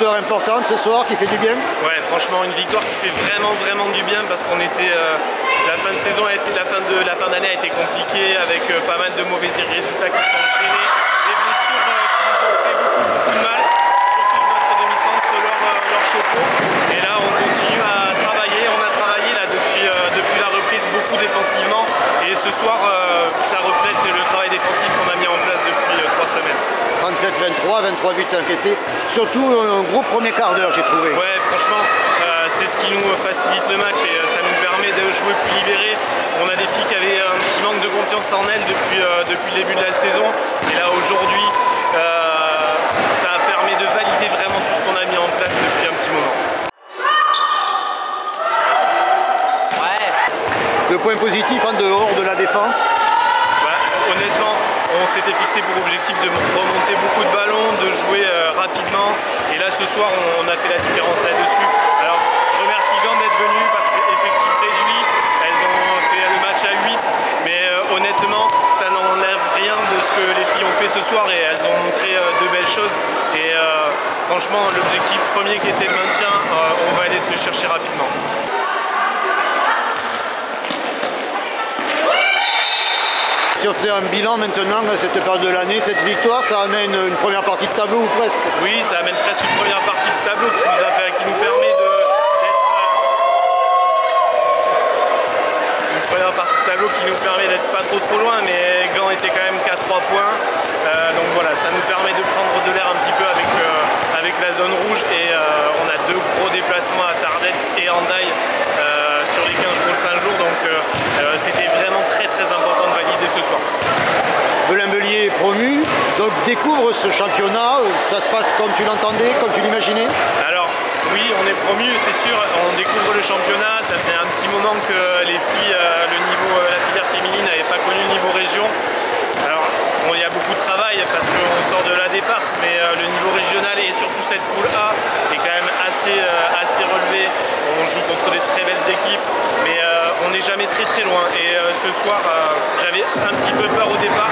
victoire importante ce soir qui fait du bien. Ouais, franchement, une victoire qui fait vraiment du bien parce qu'on était. La fin de saison a été, la fin d'année a été compliquée avec pas mal de mauvais résultats qui sont enchaînés, des blessures qui nous ont fait beaucoup de mal, surtout notre demi-centre leur Chopo. Et là, on continue à travailler. On a travaillé là depuis la reprise beaucoup défensivement. Et ce soir, ça reflète le travail défensif qu'on a mis en place depuis 3 semaines. 37-23, 23 buts encaissés. Surtout un gros premier quart d'heure, j'ai trouvé. Ouais, franchement, c'est ce qui nous facilite le match et ça nous permet de jouer plus libéré. On a des filles qui avaient un petit manque de confiance en elles depuis le début de la saison. Et là, aujourd'hui, ça permet de valider vraiment tout ce qu'on a mis en place depuis un petit moment. Ouais. Le point positif en dehors de la défense? Honnêtement, on s'était fixé pour objectif de remonter beaucoup de ballons, de jouer rapidement. Et là, ce soir, on a fait la différence là-dessus. Alors, je remercie Gand d'être venu parce que effectif réduit. Elles ont fait le match à 8. Mais honnêtement, ça n'enlève rien de ce que les filles ont fait ce soir. Et elles ont montré de belles choses. Et franchement, l'objectif premier qui était le maintien, on va aller se le chercher rapidement. Si on fait un bilan maintenant à cette période de l'année, cette victoire, ça amène une première partie de tableau ou presque? Oui, ça amène presque une première partie de tableau qui nous permet d'être... Une première partie de tableau qui nous permet d'être pas trop loin, mais Gand était quand même qu'à 3 points. Donc voilà, ça nous permet de prendre de l'air un petit peu avec la zone rouge et on a 2 gros déplacements à Tardets et Hendaye sur les 15 jours, 5 jours. Donc c'était vraiment très important de valider ce soir. Belin-Bélier est promu, donc découvre ce championnat, ça se passe comme tu l'entendais, comme tu l'imaginais? Alors oui, on est promu, c'est sûr, on découvre le championnat, ça faisait un petit moment que les filles, la filière féminine n'avait pas connu le niveau région. Alors il y a beaucoup de travail parce qu'on sort de la départ, mais le niveau régional et surtout cette poule A est quand même assez relevé. On joue contre des très belles équipes, mais on n'est jamais très loin. Et ce soir, j'avais un petit peu peur au départ.